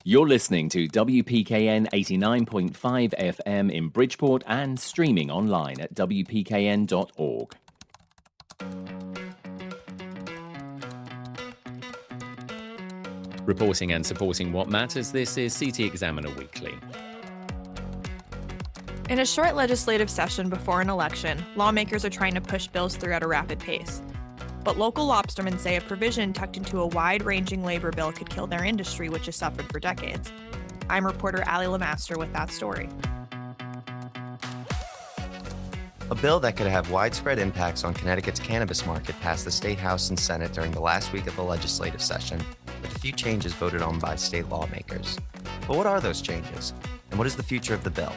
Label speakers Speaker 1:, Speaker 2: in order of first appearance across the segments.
Speaker 1: You're listening to WPKN 89.5 FM in Bridgeport and streaming online at wpkn.org.
Speaker 2: Reporting and supporting what matters, this is CT Examiner Weekly.
Speaker 3: In a short legislative session before an election, lawmakers are trying to push bills through at a rapid pace. But local lobstermen say a provision tucked into a wide-ranging labor bill could kill their industry, which has suffered for decades. I'm reporter LeMaster with that story.
Speaker 4: A bill that could have widespread impacts on Connecticut's cannabis market passed the State House and Senate during the last week of the legislative session, with a few changes voted on by state lawmakers. But what are those changes? And what is the future of the bill?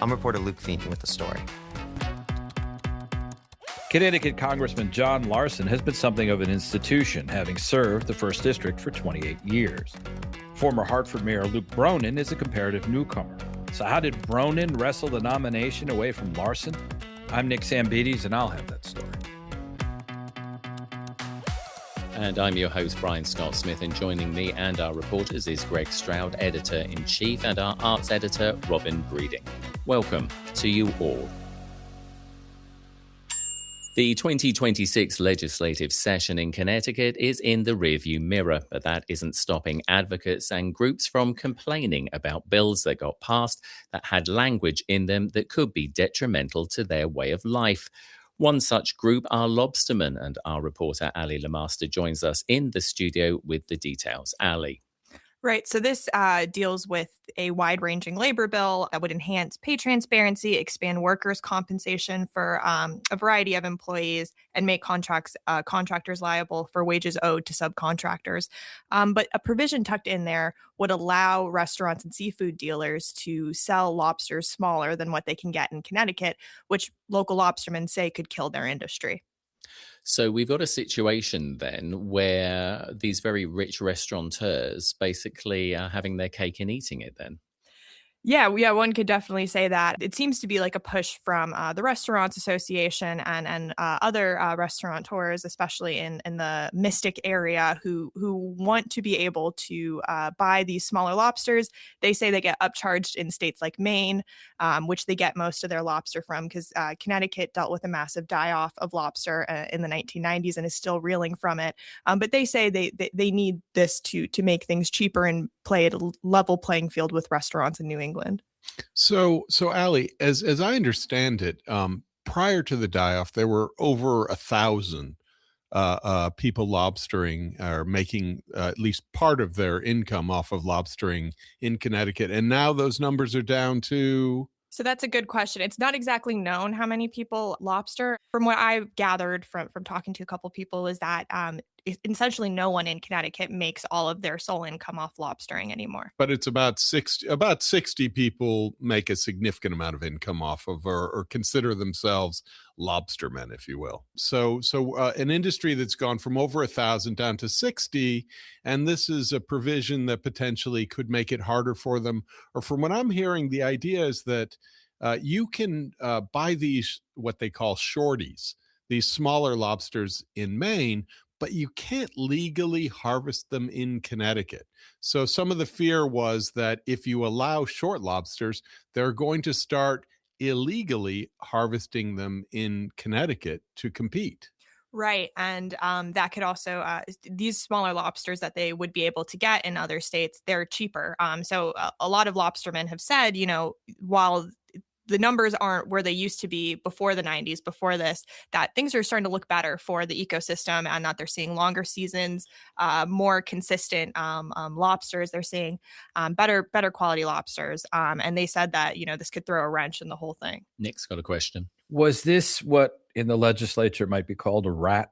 Speaker 4: I'm reporter Luke Feeney with the story.
Speaker 5: Connecticut Congressman John Larson has been something of an institution, having served the 1st District for 28 years. Former Hartford Mayor Luke Bronin is a comparative newcomer. So how did Bronin wrestle the nomination away from Larson? I'm Nick Sambides, and I'll have that story.
Speaker 2: And I'm your host, Brian Scott Smith, and joining me and our reporters is Greg Stroud, editor-in-chief, and our arts editor, Robin Breeding. Welcome to you all. The 2026 legislative session in Connecticut is in the rearview mirror, but that isn't stopping advocates and groups from complaining about bills that got passed that had language in them that could be detrimental to their way of life. One such group are lobstermen, and our reporter LeMaster joins us in the studio with the details.
Speaker 3: Right. So this deals with a wide-ranging labor bill that would enhance pay transparency, expand workers' compensation for a variety of employees, and make contractors liable for wages owed to subcontractors. But a provision tucked in there would allow restaurants and seafood dealers to sell lobsters smaller than what they can get in Connecticut, which local lobstermen say could kill their industry.
Speaker 2: So we've got a situation then where these very rich restaurateurs basically are having their cake and eating it then.
Speaker 3: Yeah, one could definitely say that. It seems to be like a push from the Restaurants Association and other restaurateurs, especially in the Mystic area, who want to be able to buy these smaller lobsters. They say they get upcharged in states like Maine, which they get most of their lobster from, because Connecticut dealt with a massive die-off of lobster in the 1990s and is still reeling from it. But they say they need this to make things cheaper and play at a level playing field with restaurants in New England.
Speaker 6: So Ali, as I understand it, prior to the die-off, there were over 1,000 people lobstering or making at least part of their income off of lobstering in Connecticut, and now those numbers are down to.
Speaker 3: So that's a good question. It's not exactly known how many people lobster. From what I've gathered from talking to a couple people is that essentially no one in Connecticut makes all of their sole income off lobstering anymore.
Speaker 6: But it's about 60 people make a significant amount of income off of or consider themselves lobstermen, if you will. So an industry that's gone from over 1,000 down to 60, and this is a provision that potentially could make it harder for them. Or from what I'm hearing, the idea is that you can buy these, what they call shorties, these smaller lobsters in Maine, but you can't legally harvest them in Connecticut. So some of the fear was that if you allow short lobsters, they're going to start illegally harvesting them in Connecticut to compete.
Speaker 3: Right. And that could also, these smaller lobsters that they would be able to get in other states, they're cheaper. So a lot of lobstermen have said, while the numbers aren't where they used to be before the 90s, before this, that things are starting to look better for the ecosystem and that they're seeing longer seasons, more consistent lobsters. They're seeing better quality lobsters. And they said that, this could throw a wrench in the whole thing.
Speaker 2: Nick's got a question.
Speaker 5: Was this what in the legislature might be called a rat?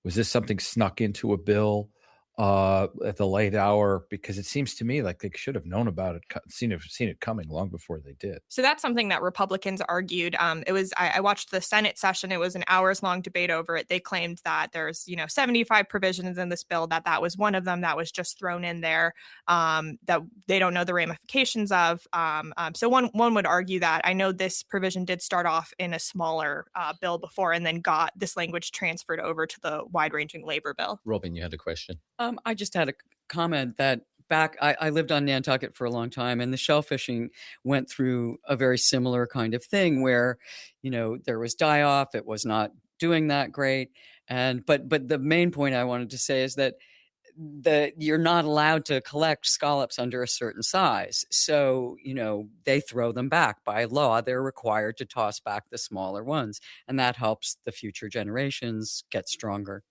Speaker 5: Was this something snuck into a bill at the late hour? Because it seems to me like they should have known about it, seen it coming long before they did.
Speaker 3: So that's something that Republicans argued. I watched the Senate session. It was an hours-long debate over it. They claimed that there's 75 provisions in this bill, that was one of them that was just thrown in there, that they don't know the ramifications of. So one would argue that. I know this provision did start off in a smaller bill before and then got this language transferred over to the wide-ranging labor bill.
Speaker 2: Robin, you had a question.
Speaker 7: I just had a comment that I lived on Nantucket for a long time, and the shellfishing went through a very similar kind of thing where, there was die-off. It was not doing that great. But the main point I wanted to say is that you're not allowed to collect scallops under a certain size. So, they throw them back. By law, they're required to toss back the smaller ones. And that helps the future generations get stronger.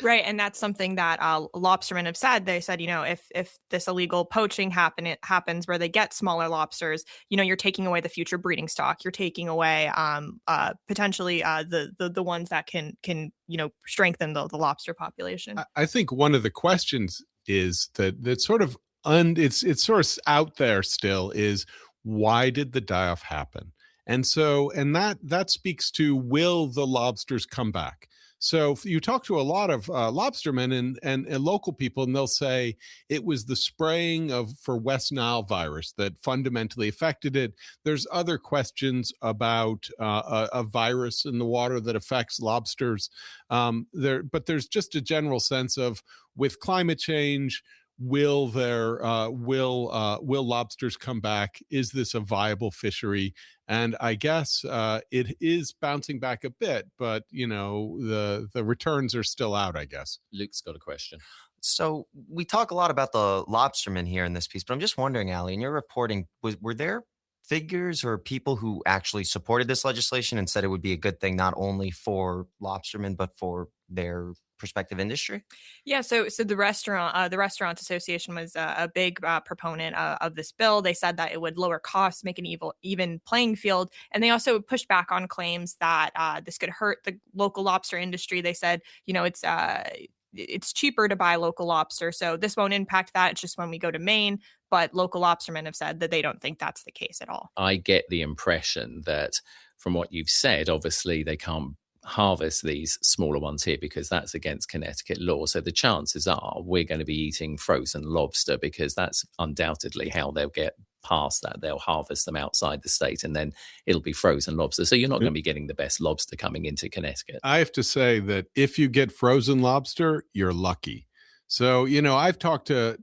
Speaker 3: Right. And that's something that lobstermen have said. They said, if this illegal poaching happens where they get smaller lobsters, you're taking away the future breeding stock. You're taking away potentially the ones that can strengthen the lobster population.
Speaker 6: I think one of the questions is that sort of it's sort of out there still is, why did the die-off happen? And that speaks to, will the lobsters come back? So you talk to a lot of lobstermen and local people, and they'll say it was the spraying for West Nile virus that fundamentally affected it. There's other questions about a virus in the water that affects lobsters. But there's just a general sense of, with climate change, will lobsters come back? Is this a viable fishery? And I guess it is bouncing back a bit, but the returns are still out, I guess.
Speaker 2: Luke's got a question.
Speaker 4: So we talk a lot about the lobstermen here in this piece, but I'm just wondering, Allie, in your reporting, were there figures or people who actually supported this legislation and said it would be a good thing not only for lobstermen but for their prospective industry?
Speaker 3: Yeah, so the Restaurants Association was a big proponent of this bill. They said that it would lower costs, make an even playing field, and they also pushed back on claims that this could hurt the local lobster industry. They said, it's cheaper to buy local lobster, so this won't impact that. It's just when we go to Maine. But local lobstermen have said that they don't think that's the case at all. I
Speaker 2: get the impression that from what you've said, obviously they can't harvest these smaller ones here because that's against Connecticut law. So the chances are we're going to be eating frozen lobster, because that's undoubtedly how they'll get past that. They'll harvest them outside the state and then it'll be frozen lobster. So you're not going to be getting the best lobster coming into Connecticut.
Speaker 6: I have to say that if you get frozen lobster, you're lucky. So, I've talked to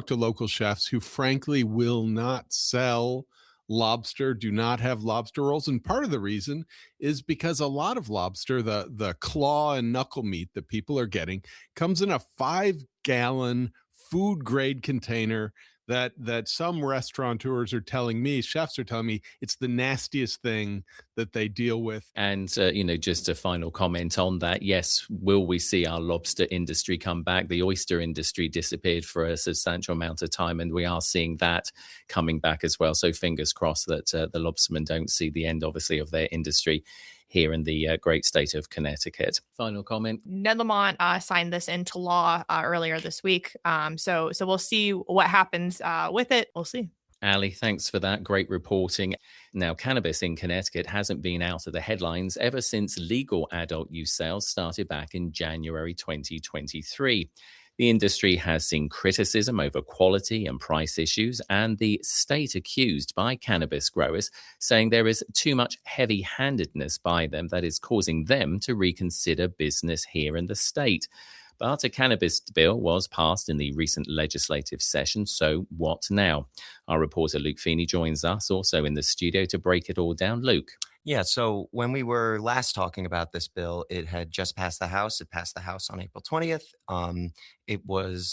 Speaker 6: local chefs who frankly will not sell lobster, do not have lobster rolls. And part of the reason is because a lot of lobster, the claw and knuckle meat that people are getting, comes in a 5-gallon food grade container that some restaurateurs are telling me, chefs are telling me, it's the nastiest thing that they deal with.
Speaker 2: And, just a final comment on that. Yes, will we see our lobster industry come back? The oyster industry disappeared for a substantial amount of time, and we are seeing that coming back as well. So fingers crossed that the lobstermen don't see the end, obviously, of their industry here in the great state of Connecticut. Final comment.
Speaker 3: Ned Lamont signed this into law earlier this week. So we'll see what happens with it. We'll see.
Speaker 2: Ali, thanks for that. Great reporting. Now, cannabis in Connecticut hasn't been out of the headlines ever since legal adult use sales started back in January 2023. The industry has seen criticism over quality and price issues, and the state accused by cannabis growers, saying there is too much heavy-handedness by them that is causing them to reconsider business here in the state. But a cannabis bill was passed in the recent legislative session, so what now? Our reporter Luke Feeney joins us also in the studio to break it all down. Luke.
Speaker 4: Yeah, so when we were last talking about this bill, it had just passed the House. It passed the House on April 20th. It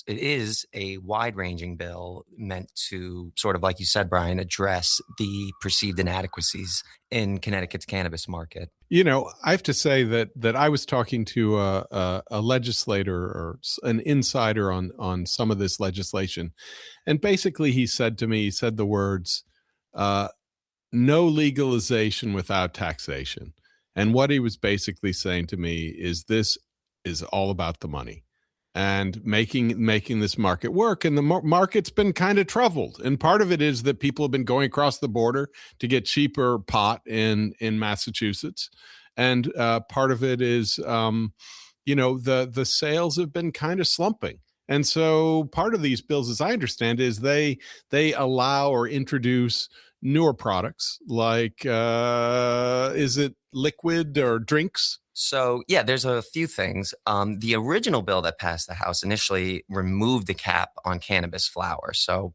Speaker 4: is a wide-ranging bill meant to sort of, like you said, Brian, address the perceived inadequacies in Connecticut's cannabis market.
Speaker 6: I have to say that I was talking to a legislator or an insider on some of this legislation, and basically he said the words, no legalization without taxation. And what he was basically saying to me is this is all about the money and making this market work. And the market's been kind of troubled. And part of it is that people have been going across the border to get cheaper pot in Massachusetts. And part of it is, the sales have been kind of slumping. And so part of these bills, as I understand, is they allow or introduce newer products like, is it liquid or drinks?
Speaker 4: So, yeah, there's a few things. The original bill that passed the House initially removed the cap on cannabis flower. So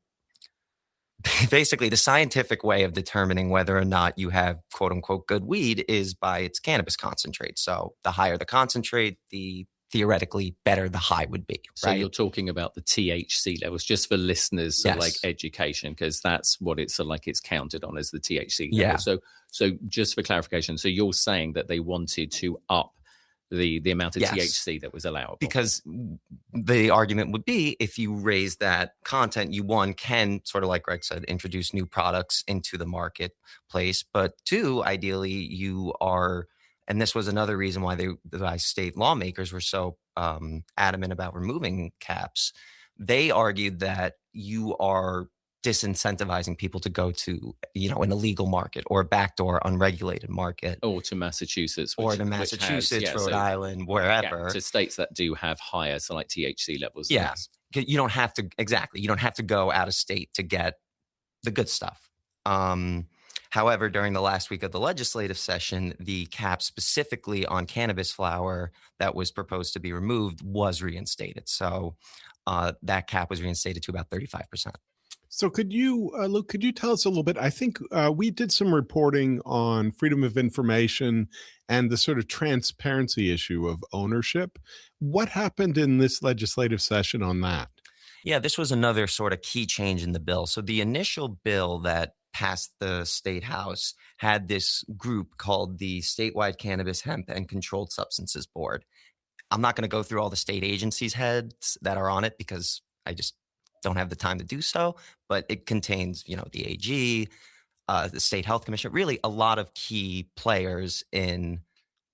Speaker 4: basically, the scientific way of determining whether or not you have quote unquote good weed is by its cannabis concentrate. So the higher the concentrate, the theoretically better the high would be.
Speaker 2: So
Speaker 4: right?
Speaker 2: you're talking about the THC levels, just for listeners, so like education, because that's what it's like it's counted on as the THC level.
Speaker 4: Yeah.
Speaker 2: So just for clarification, so you're saying that they wanted to up the amount of THC that was allowable?
Speaker 4: Because the argument would be if you raise that content, you, one, can, sort of like Greg said, introduce new products into the marketplace. But two, ideally, you are, and this was another reason why state lawmakers were so adamant about removing caps. They argued that you are disincentivizing people to go to, an illegal market or a backdoor unregulated market.
Speaker 2: Or to Massachusetts.
Speaker 4: Rhode Island, wherever.
Speaker 2: Yeah, to states that do have higher, so like THC levels.
Speaker 4: Yeah. You don't have to go out of state to get the good stuff. However, during the last week of the legislative session, the cap specifically on cannabis flower that was proposed to be removed was reinstated. So that cap was reinstated to about 35%.
Speaker 6: So could you, Luke, could you tell us a little bit? I think we did some reporting on freedom of information and the sort of transparency issue of ownership. What happened in this legislative session on that?
Speaker 4: Yeah, this was another sort of key change in the bill. So the initial bill that passed the state house had this group called the Statewide Cannabis, Hemp, and Controlled Substances Board. I'm not going to go through all the state agencies' heads that are on it because I just don't have the time to do so, but it contains, the AG, the State Health Commission, really a lot of key players in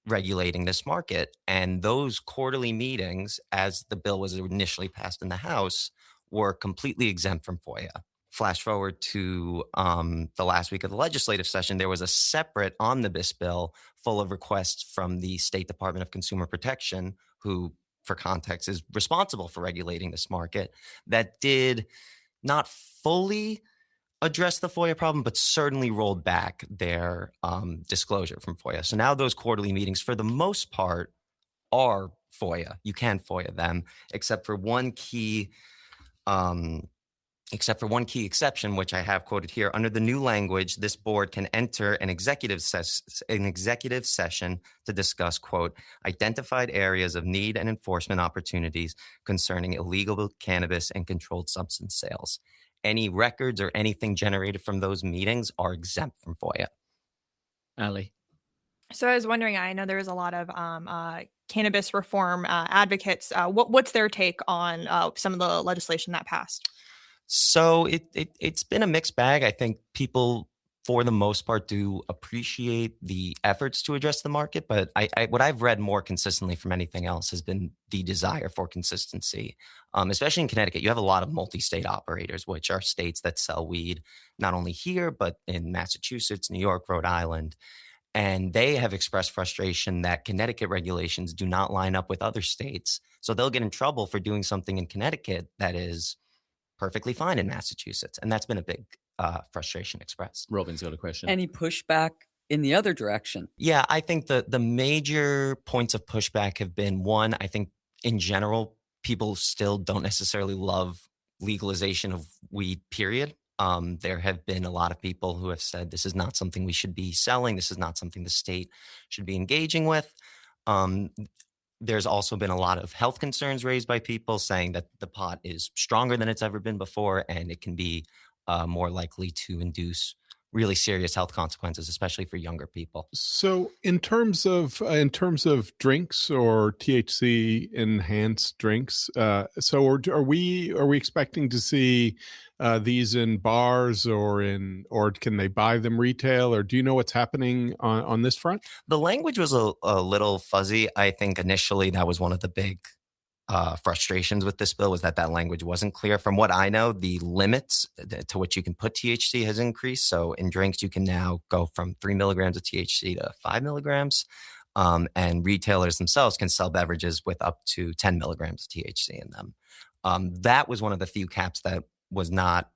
Speaker 4: regulating this market. And those quarterly meetings, as the bill was initially passed in the House, were completely exempt from FOIA. Flash forward to the last week of the legislative session, there was a separate omnibus bill full of requests from the State Department of Consumer Protection, who, for context, is responsible for regulating this market, that did not fully address the FOIA problem, but certainly rolled back their disclosure from FOIA. So now those quarterly meetings, for the most part, are FOIA. You can FOIA them, except for one key exception, which I have quoted here. Under the new language, this board can enter an executive session to discuss, quote, identified areas of need and enforcement opportunities concerning illegal cannabis and controlled substance sales. Any records or anything generated from those meetings are exempt from FOIA.
Speaker 2: Ali?
Speaker 3: So I was wondering, I know there's a lot of cannabis reform advocates. What's their take on some of the legislation that passed?
Speaker 4: So it's been a mixed bag. I think people, for the most part, do appreciate the efforts to address the market. But what I've read more consistently from anything else has been the desire for consistency, especially in Connecticut. You have a lot of multi-state operators, which are states that sell weed not only here, but in Massachusetts, New York, Rhode Island. And they have expressed frustration that Connecticut regulations do not line up with other states. So they'll get in trouble for doing something in Connecticut that is perfectly fine in Massachusetts. And that's been a big frustration expressed.
Speaker 2: Robin's got a question.
Speaker 7: Any pushback in the other direction?
Speaker 4: Yeah, I think the major points of pushback have been, one, I think in general, people still don't necessarily love legalization of weed, period. There have been a lot of people who have said this is not something we should be selling. This is not something the state should be engaging with. There's also been a lot of health concerns raised by people saying that the pot is stronger than it's ever been before, and it can be more likely to induce really serious health consequences, especially for younger people.
Speaker 6: So in terms of drinks or THC enhanced drinks, so are we expecting to see these in bars or can they buy them retail, or do you know what's happening on this front?
Speaker 4: The language was a little fuzzy. I think initially that was one of the big frustrations with this bill, was that language wasn't clear. From what I know, the limits to which you can put THC has increased. So in drinks, you can now go from 3 milligrams of THC to 5 milligrams. And retailers themselves can sell beverages with up to 10 milligrams of THC in them. That was one of the few caps that was not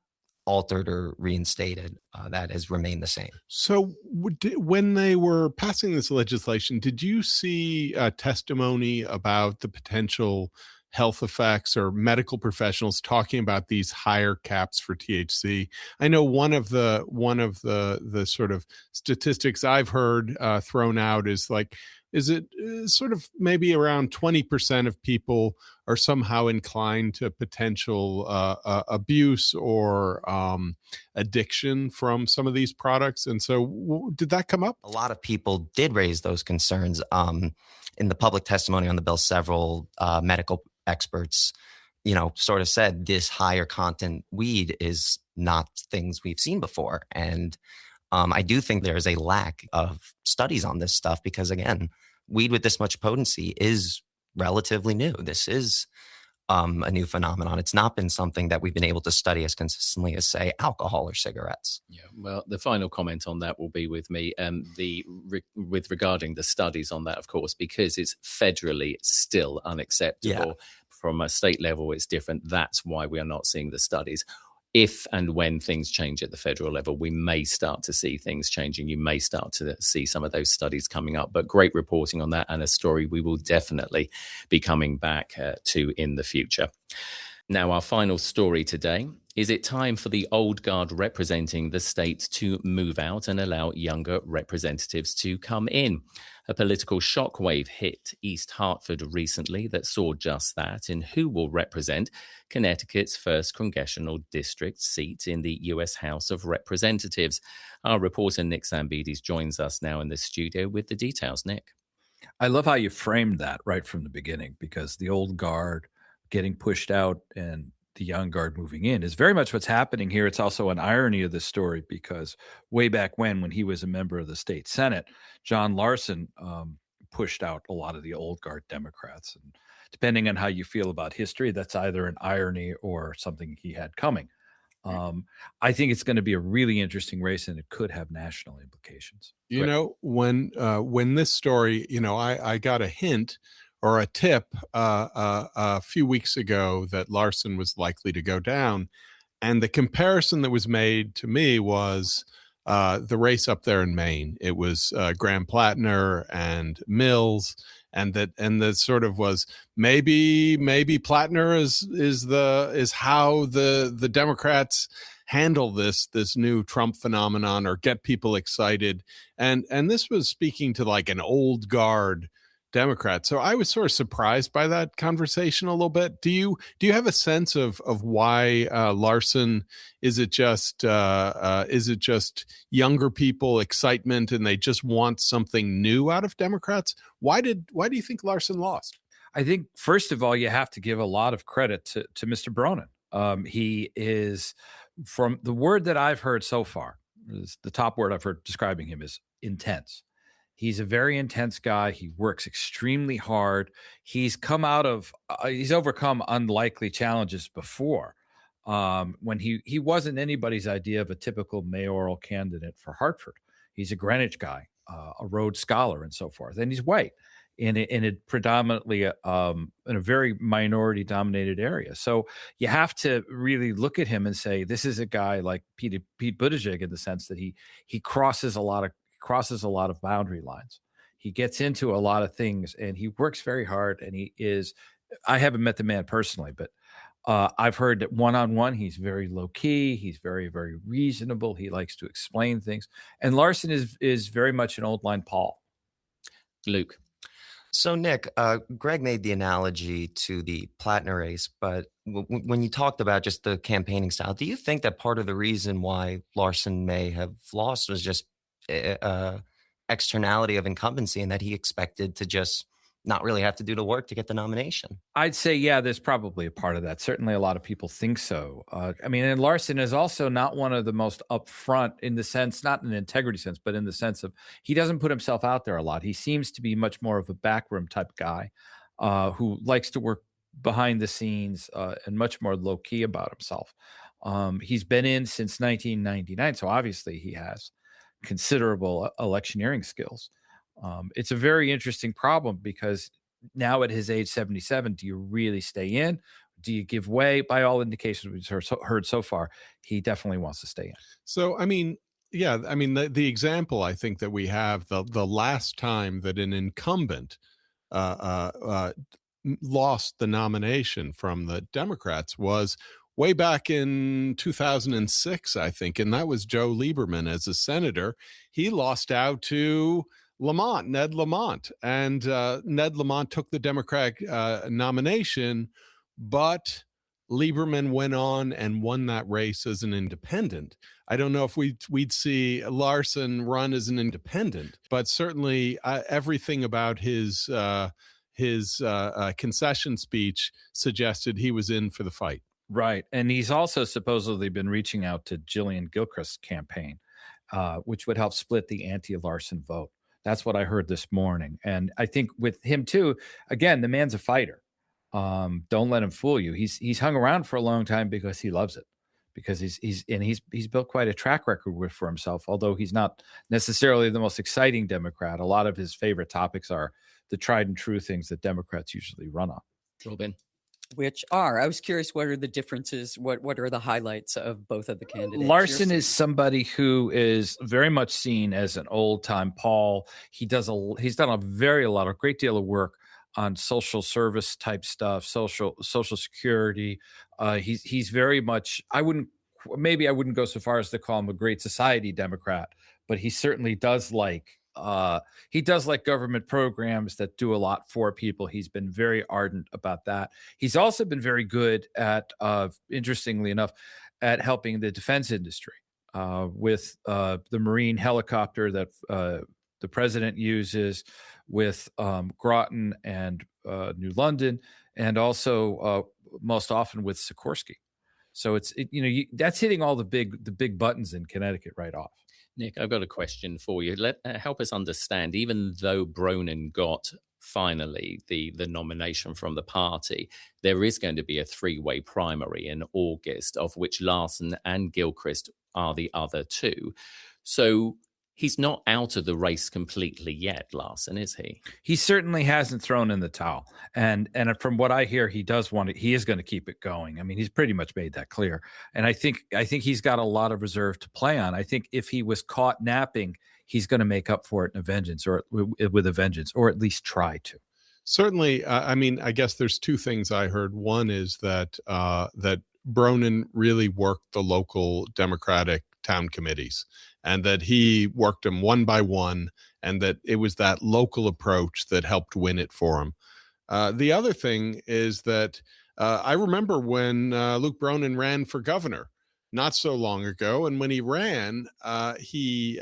Speaker 4: altered or reinstated. That has remained the same.
Speaker 6: So when they were passing this legislation, did you see testimony about the potential health effects or medical professionals talking about these higher caps for THC? I know one of the sort of statistics I've heard thrown out is like, is it sort of maybe around 20% of people are somehow inclined to potential abuse or addiction from some of these products? And so did that come up?
Speaker 4: A lot of people did raise those concerns. In the public testimony on the bill, several medical experts, sort of said this higher content weed is not things we've seen before. And I do think there is a lack of studies on this stuff because, again, weed with this much potency is relatively new. This is a new phenomenon. It's not been something that we've been able to study as consistently as, say, alcohol or cigarettes.
Speaker 2: Yeah, well, the final comment on that will be with me. With regarding the studies on that, of course, because it's federally still unacceptable. Yeah. From a state level, it's different. That's why we are not seeing the studies. If and when things change at the federal level, we may start to see things changing. You may start to see some of those studies coming up. But great reporting on that, and a story we will definitely be coming back to in the future. Now, our final story today. Is it time for the old guard representing the state to move out and allow younger representatives to come in? A political shockwave hit East Hartford recently that saw just that in who will represent Connecticut's first congressional district seat in the U.S. House of Representatives. Our reporter Nick Sambides joins us now in the studio with the details. Nick.
Speaker 5: I love how you framed that right from the beginning, because the old guard getting pushed out and the young guard moving in is very much what's happening here. It's also an irony of this story because way back when he was a member of the state Senate, John Larson pushed out a lot of the old guard Democrats. And depending on how you feel about history, that's either an irony or something he had coming. I think it's going to be a really interesting race, and it could have national implications.
Speaker 6: When this story, I got a hint or a tip a few weeks ago that Larson was likely to go down. And the comparison that was made to me was the race up there in Maine. It was Graham Plattner and Mills. And that sort of was maybe Plattner is how the Democrats handle this new Trump phenomenon or get people excited. And this was speaking to like an old guard Democrat. So I was sort of surprised by that conversation a little bit. Do you have a sense of why Larson? Is it just younger people excitement and they just want something new out of Democrats? Why do you think Larson lost?
Speaker 5: I think first of all, you have to give a lot of credit to Mr. Bronin. He is, from the word that I've heard so far, the top word I've heard describing him is intense. He's a very intense guy. He works extremely hard. He's overcome unlikely challenges before. When he wasn't anybody's idea of a typical mayoral candidate for Hartford. He's a Greenwich guy, a Rhodes Scholar and so forth. And he's white in a predominantly in a very minority dominated area. So you have to really look at him and say, this is a guy like Pete Buttigieg in the sense that he crosses a lot of boundary lines. He gets into a lot of things and he works very hard. And I haven't met the man personally, but I've heard that one-on-one, he's very low key. He's very, very reasonable. He likes to explain things. And Larson is very much an old line Paul.
Speaker 2: Luke.
Speaker 4: So Nick, Greg made the analogy to the Plattner race, but when you talked about just the campaigning style, do you think that part of the reason why Larson may have lost was just externality of incumbency and that he expected to just not really have to do the work to get the nomination?
Speaker 5: I'd say, yeah, there's probably a part of that. Certainly a lot of people think so. And Larson is also not one of the most upfront in the sense, not in an integrity sense, but in the sense of he doesn't put himself out there a lot. He seems to be much more of a backroom type guy who likes to work behind the scenes and much more low key about himself. He's been in since 1999, so obviously he has considerable electioneering skills. It's a very interesting problem because now at his age 77, do you really stay in? Do you give way? By all indications we've heard so far, he definitely wants to stay in.
Speaker 6: So, I mean, yeah, I mean, the example I think that we have, the last time that an incumbent lost the nomination from the Democrats was way back in 2006, I think, and that was Joe Lieberman as a senator. He lost out to Ned Lamont, and Ned Lamont took the Democratic nomination, but Lieberman went on and won that race as an independent. I don't know if we'd see Larson run as an independent, but certainly everything about his concession speech suggested he was in for the fight.
Speaker 5: Right. And he's also supposedly been reaching out to Gillian Gilchrist's campaign, which would help split the anti-Larson vote. That's what I heard this morning. And I think with him too, again, the man's a fighter. Don't let him fool you. He's hung around for a long time because he loves it, because he's built quite a track record for himself. Although he's not necessarily the most exciting Democrat, a lot of his favorite topics are the tried and true things that Democrats usually run on.
Speaker 2: Robin,
Speaker 7: which are, I was curious, what are the differences? What are the highlights of both of the candidates?
Speaker 5: Larson is somebody who is very much seen as an old time Paul. He's done a great deal of work on social service type stuff, social security. He's very much, I wouldn't go so far as to call him a great society Democrat, but he certainly does like government programs that do a lot for people. He's been very ardent about that. He's also been very good at, interestingly enough, at helping the defense industry with the Marine helicopter that the president uses, with Groton and New London, and also most often with Sikorsky. So that's hitting all the big buttons in Connecticut right off.
Speaker 2: Nick, I've got a question for you. Help us understand, even though Bronin got finally the nomination from the party, there is going to be a three-way primary in August, of which Larson and Gilchrist are the other two. So he's not out of the race completely yet, Larson, is he?
Speaker 5: He certainly hasn't thrown in the towel. And from what I hear, he is going to keep it going. I mean, he's pretty much made that clear. And I think he's got a lot of reserve to play on. I think if he was caught napping, he's going to make up for it with a vengeance, or at least try to.
Speaker 6: Certainly. I mean, I guess there's two things I heard. One is that Bronin really worked the local Democratic town committees, and that he worked them one by one, and that it was that local approach that helped win it for him. The other thing is that I remember when Luke Bronin ran for governor not so long ago, and when he ran, he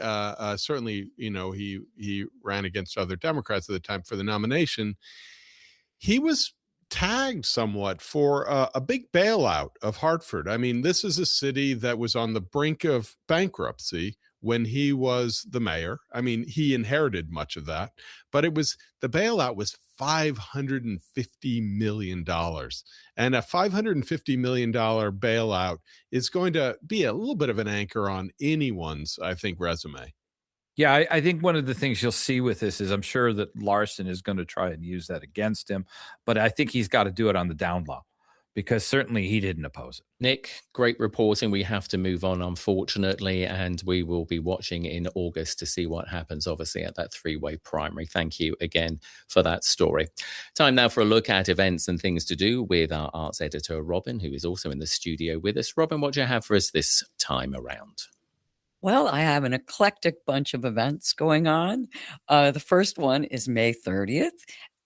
Speaker 6: certainly, he ran against other Democrats at the time for the nomination. He was tagged somewhat for a big bailout of Hartford. I mean, this is a city that was on the brink of bankruptcy when he was the mayor. I mean, he inherited much of that, but the bailout was $550 million. And a $550 million bailout is going to be a little bit of an anchor on anyone's, I think, resume.
Speaker 5: Yeah, I think one of the things you'll see with this is I'm sure that Larson is going to try and use that against him, but I think he's got to do it on the down low, because certainly he didn't oppose it.
Speaker 2: Nick, great reporting. We have to move on, unfortunately, and we will be watching in August to see what happens, obviously, at that three-way primary. Thank you again for that story. Time now for a look at events and things to do with our arts editor, Robin, who is also in the studio with us. Robin, what do you have for us this time around?
Speaker 7: Well, I have an eclectic bunch of events going on. The first one is May 30th,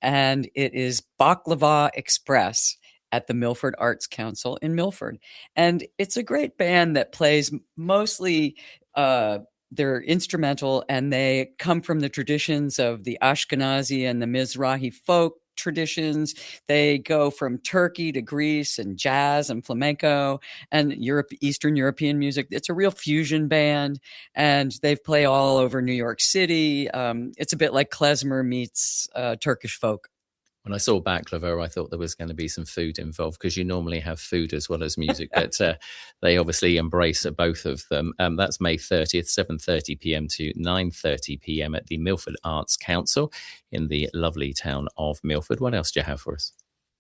Speaker 7: and it is Baklava Express at the Milford Arts Council in Milford. And it's a great band that plays mostly, they're instrumental, and they come from the traditions of the Ashkenazi and the Mizrahi folk traditions. They go from Turkey to Greece and jazz and flamenco and Eastern European music. It's a real fusion band, and they play all over New York City. It's a bit like klezmer meets Turkish folk.
Speaker 2: When I saw Baklava, I thought there was going to be some food involved, because you normally have food as well as music, but they obviously embrace both of them. That's May 30th, 7:30 p.m. to 9:30 p.m. at the Milford Arts Council in the lovely town of Milford. What else do you have for us?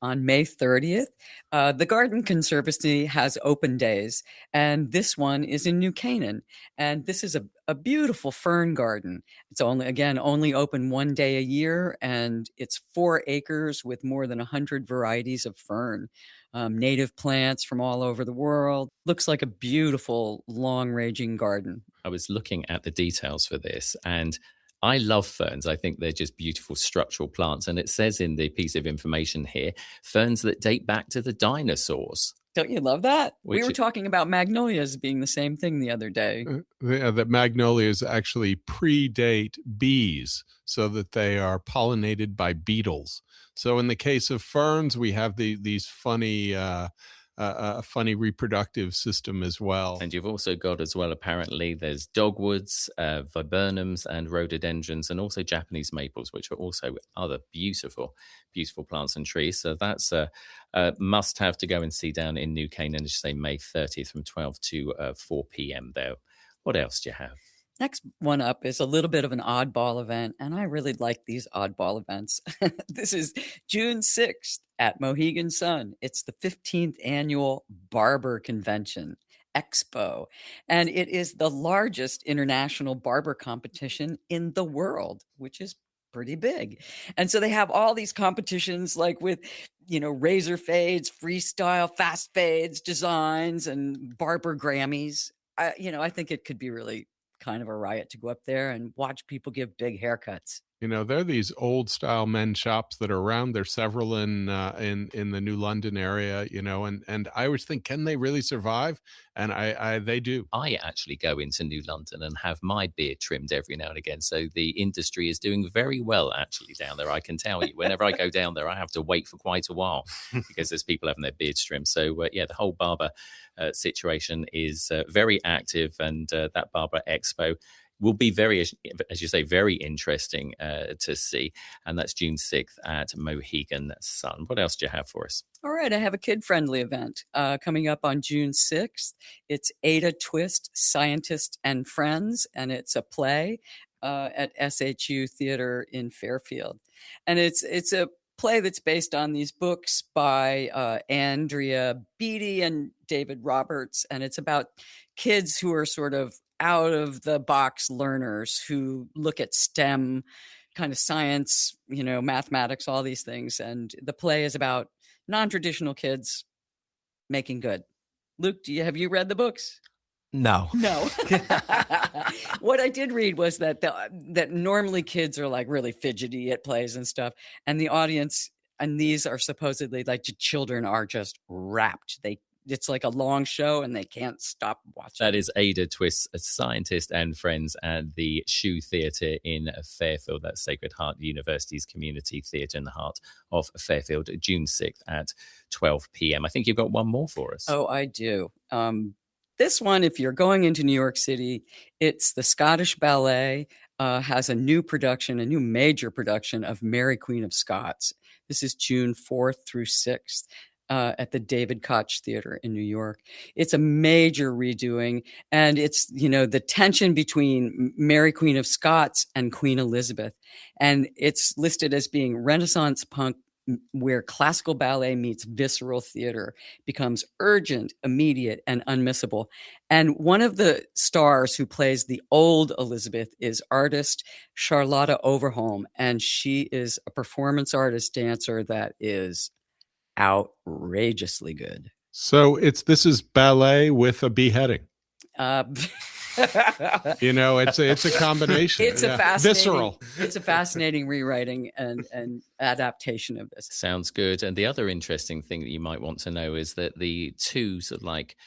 Speaker 7: on May 30th. The Garden Conservancy has open days, and this one is in New Canaan. And this is a beautiful fern garden. It's only open one day a year, and it's 4 acres with more than 100 varieties of fern. Native plants from all over the world. Looks like a beautiful, long-ranging garden.
Speaker 2: I was looking at the details for this, and I love ferns. I think they're just beautiful structural plants. And it says in the piece of information here, ferns that date back to the dinosaurs.
Speaker 7: Don't you love that?
Speaker 2: We
Speaker 7: were talking about magnolias being the same thing the other day.
Speaker 6: That magnolias actually predate bees so that they are pollinated by beetles. So in the case of ferns, we have these funny reproductive system as well.
Speaker 2: And you've also got as well, apparently, there's dogwoods, viburnums and rhododendrons, and also Japanese maples, which are also other beautiful plants and trees. So that's a must have to go and see down in New Canaan, as you say, May 30th from 12 to 4 p.m. there. What else do you have?
Speaker 7: Next one up is a little bit of an oddball event, and I really like these oddball events. This is June 6th at Mohegan Sun. It's the 15th annual Barber Convention Expo, and it is the largest international barber competition in the world, which is pretty big. And so they have all these competitions like with, razor fades, freestyle, fast fades, designs, and barber Grammys. I think it could be really kind of a riot to go up there and watch people give big haircuts.
Speaker 6: There are these old style men's shops that are around. There's several in the New London area, and I always think, can they really survive? And they do.
Speaker 2: I actually go into New London and have my beard trimmed every now and again. So the industry is doing very well actually down there. I can tell you, whenever I go down there, I have to wait for quite a while because there's people having their beards trimmed. So the whole barber situation is very active, and that Barber Expo will be very, as you say, very interesting to see. And that's June 6th at Mohegan Sun. What else do you have for us?
Speaker 7: All right, I have a kid-friendly event coming up on June 6th. It's Ada Twist, Scientist and Friends, and it's a play at SHU Theater in Fairfield. And it's a play that's based on these books by Andrea Beatty and David Roberts, and it's about kids who are sort of out of the box learners who look at STEM kind of science, mathematics, all these things. And the play is about non-traditional kids making good. Luke, have you read the books?
Speaker 4: No.
Speaker 7: What I did read was that that normally kids are like really fidgety at plays and stuff. And the audience, and these are supposedly like children, are just rapt. It's like a long show and they can't stop watching.
Speaker 2: That is Ada Twist, a Scientist and Friends at the SHU Theatre in Fairfield. That's Sacred Heart University's community theatre in the heart of Fairfield, June 6th at 12 p.m. I think you've got one more for us.
Speaker 7: Oh, I do. This one, if you're going into New York City, it's the Scottish Ballet has a new major production of Mary Queen of Scots. This is June 4th through 6th. At the David Koch Theater in New York. It's a major redoing, and it's, the tension between Mary Queen of Scots and Queen Elizabeth. And it's listed as being Renaissance punk, where classical ballet meets visceral theater, becomes urgent, immediate, and unmissable. And one of the stars who plays the old Elizabeth is artist Charlotta Overholm, and she is a performance artist dancer that is outrageously good.
Speaker 6: So this is ballet with a beheading. It's a combination.
Speaker 7: It's a fascinating,
Speaker 6: visceral.
Speaker 7: It's a fascinating rewriting and adaptation of this.
Speaker 2: Sounds good. And the other interesting thing that you might want to know is that the two sort of like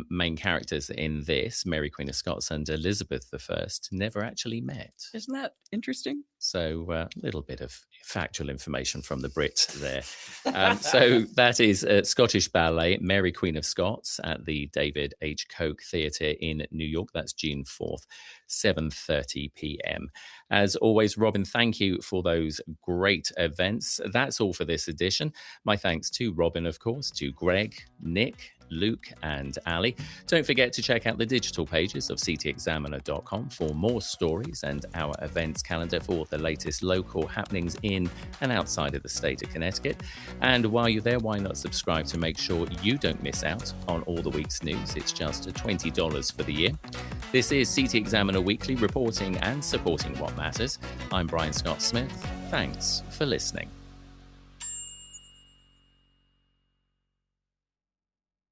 Speaker 2: main characters in this, Mary Queen of Scots and Elizabeth I, never actually met.
Speaker 7: Isn't that interesting?
Speaker 2: So a little bit of factual information from the Brits there. So that is Scottish Ballet, Mary Queen of Scots at the David H. Koch Theatre in New York. That's June 4th, 7:30 p.m. As always, Robin, thank you for those great events. That's all for this edition. My thanks to Robin, of course, to Greg, Nick, Luke and Ali. Don't forget to check out the digital pages of cityexaminer.com for more stories and our events calendar for the latest local happenings in and outside of the state of Connecticut. And while you're there, why not subscribe to make sure you don't miss out on all the week's news? It's just $20 for the year. This is City Examiner Weekly, reporting and supporting what matters. I'm Brian Scott Smith. Thanks for listening.